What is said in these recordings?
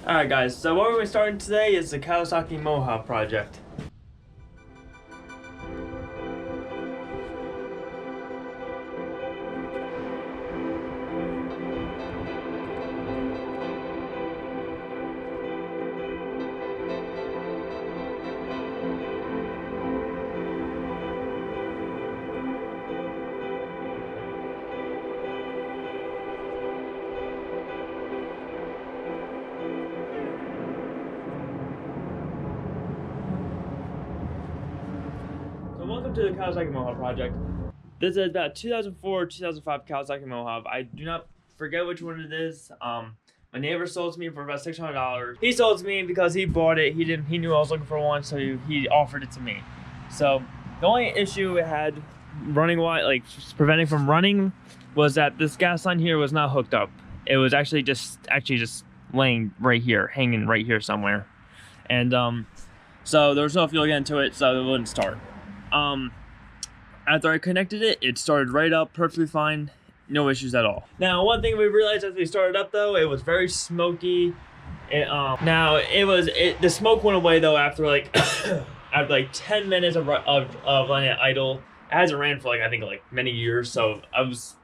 Alright guys, so what we're starting today is the Kawasaki Mohawk project. Welcome to the Kawasaki Mohawk project. This is about 2004-2005 Kawasaki Mohawk. I do not forget which one it is. My neighbor sold it to me for about $600. He sold it to me because he bought it. He knew I was looking for one, so he offered it to me. So the only issue it had running like preventing from running was that this gas line here was not hooked up. It was actually just laying right here, hanging right here somewhere. And so there was no fuel getting to it, so it wouldn't start. After I connected it, it started right up perfectly fine, no issues at all. Now, one thing we realized as we started up though, it was very smoky. The smoke went away though after like after like 10 minutes of letting it idle. It hasn't ran for I think many years, so I was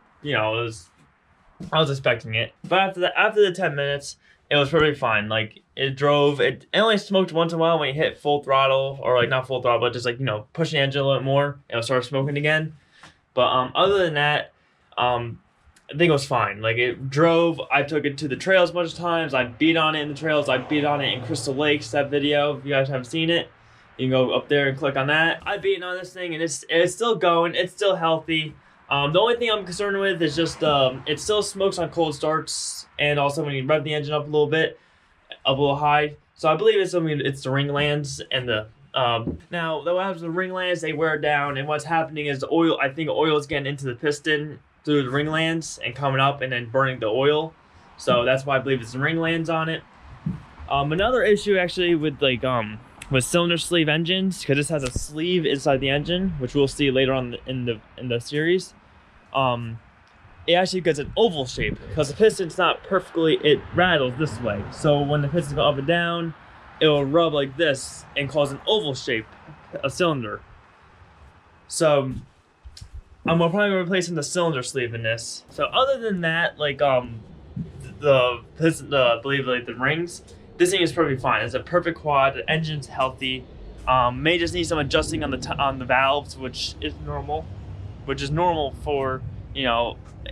expecting it. But after the 10 minutes, it was perfectly fine. It only smoked once in a while when you hit full throttle, or not full throttle, but just pushing the engine a little bit more, and it'll start smoking again. But other than that, I think it was fine. It drove. I took it to the trails a bunch of times. I beat on it in the trails. I beat on it in Crystal Lakes. That video, if you guys haven't seen it, you can go up there and click on that. I beat on this thing, and it's still going. It's still healthy. The only thing I'm concerned with is just it still smokes on cold starts, and also when you rev the engine up a little high. So I believe it's the ring lands and the now what happens with the ring lands, they wear down, and what's happening is the oil. I think oil is getting into the piston through the ring lands and coming up and then burning the oil. So that's why I believe it's the ring lands on it. Another issue actually with cylinder sleeve engines, because this has a sleeve inside the engine, which we'll see later on in the series. It actually gets an oval shape because the piston's not perfectly, it rattles this way. So when the pistons go up and down, it will rub like this and cause an oval shape, a cylinder. So I'm probably replacing the cylinder sleeve in this. So other than that, the piston, I believe the rings, this thing is perfectly fine. It's a perfect quad. The engine's healthy. May just need some adjusting on the valves, which is normal for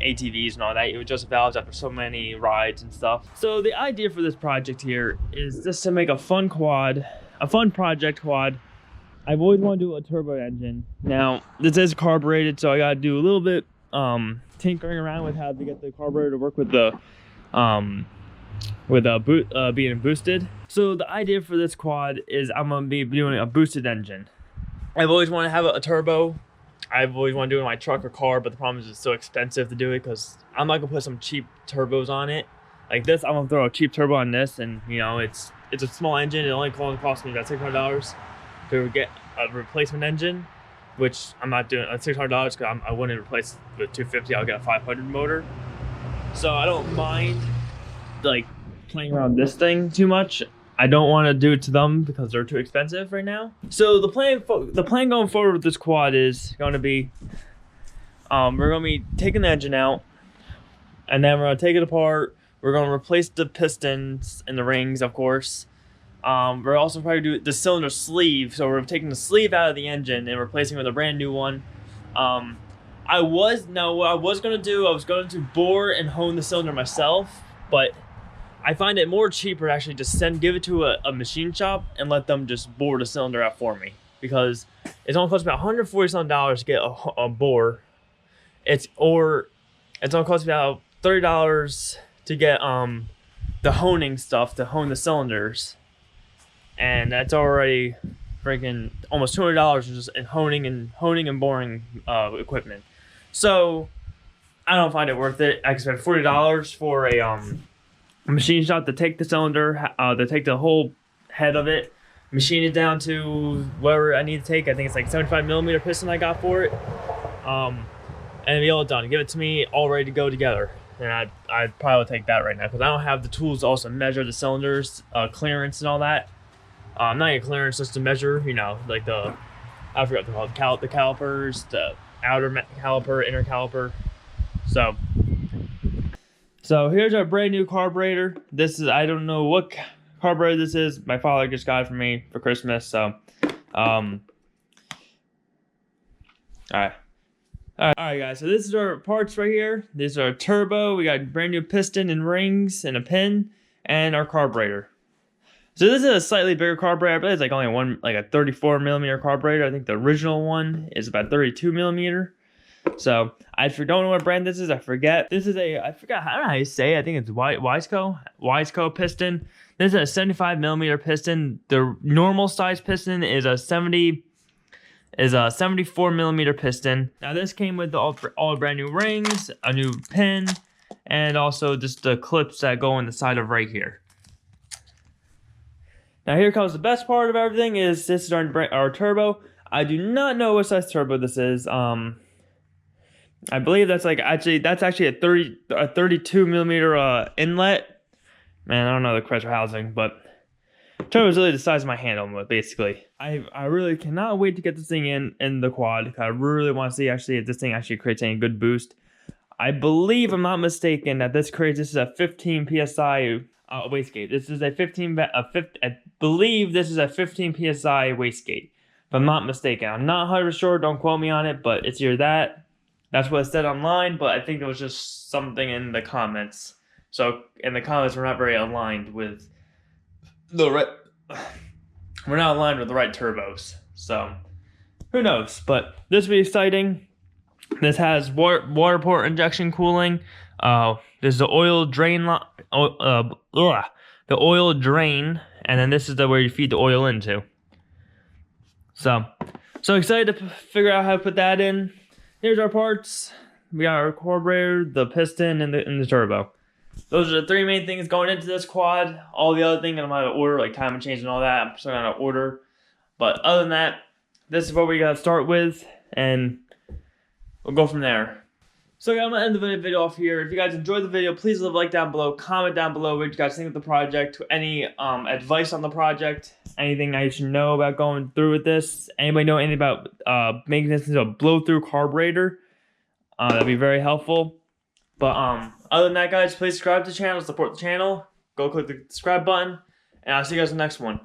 ATVs and all that. You adjust valves after so many rides and stuff. So the idea for this project here is just to make a fun project quad. I've always wanted to do a turbo engine. Now this is carbureted, so I gotta do a little bit tinkering around with how to get the carburetor to work with the being boosted. So the idea for this quad is I'm gonna be doing a boosted engine. I've always wanted to have a turbo. I've always wanted to do it in my truck or car, but the problem is it's so expensive to do it because I'm not gonna put some cheap turbos on it. Like this, I'm gonna throw a cheap turbo on this, and it's a small engine. It only cost me about $600 to get a replacement engine, which I'm not doing at $600 because I wouldn't replace the 250. I'll get a 500 motor. So I don't mind playing around this thing too much. I don't want to do it to them because they're too expensive right now. So the plan going forward with this quad is going to be, we're going to be taking the engine out, and then we're going to take it apart. We're going to replace the pistons and the rings, of course. We're also probably do the cylinder sleeve. So we're taking the sleeve out of the engine and replacing it with a brand new one. What I was going to bore and hone the cylinder myself, but I find it more cheaper to actually just give it to a machine shop and let them just bore the cylinder out for me, because it's only cost me $140 to get a bore. It's only cost me about $30 to get the honing stuff to hone the cylinders, and that's already freaking almost $200 just in honing and boring equipment. So I don't find it worth it. I can spend $40 for a machine shop to take the cylinder, to take the whole head of it, machine it down to whatever I need to take. I think it's 75mm piston I got for it, and be all done. Give it to me all ready to go together. then I'd probably take that right now because I don't have the tools to also measure the cylinders clearance and all that. Not a clearance, just to measure, you know, like I forgot what they're called, the calipers, the outer caliper, inner caliper. So here's our brand new carburetor. This is, I don't know what carburetor this is. My father just got it for me for Christmas. So, all right, guys. So this is our parts right here. These are our turbo. We got brand new piston and rings and a pin, and our carburetor. So this is a slightly bigger carburetor. I believe it's like only a 34 millimeter carburetor. I think the original one is about 32 millimeter. So I don't know what brand this is. I forget. This is I forgot. I don't know how you say it. I think it's Wiseco piston. This is a 75 millimeter piston. The normal size piston is a 74 millimeter piston. Now this came with all brand new rings, a new pin, and also just the clips that go on the side of right here. Now here comes the best part of everything. Is this is our turbo. I do not know what size turbo this is. I believe that's actually a 32 millimeter inlet. Man, I don't know the correct housing, but turbo is really the size of my hand almost, basically. I really cannot wait to get this thing in the quad. I really want to see actually if this thing actually creates any good boost. I believe, I'm not mistaken, that this is a 15 psi wastegate. This is I believe this is a 15 psi wastegate, if I'm not mistaken. I'm not 100% sure. Don't quote me on it, but it's either that. That's what it said online, but I think it was just something in the comments. So in the comments, we're not very aligned with the right. We're not aligned with the right turbos. So who knows? But this will be exciting. This has water port injection cooling. There's the oil drain. The oil drain, and then this is where you feed the oil into. So excited to figure out how to put that in. Here's our parts. We got our carburetor, the piston, and the turbo. Those are the three main things going into this quad. All the other things I'm going to order, like time and change and all that, I'm still going to order. But other than that, this is what we got to start with, and we'll go from there. So I'm going to end the video off here. If you guys enjoyed the video, please leave a like down below. Comment down below what you guys think of the project. Any advice on the project. Anything I should know about going through with this. Anybody know anything about making this into a blow-through carburetor? That'd be very helpful. But other than that, guys, please subscribe to the channel. Support the channel. Go click the subscribe button. And I'll see you guys in the next one.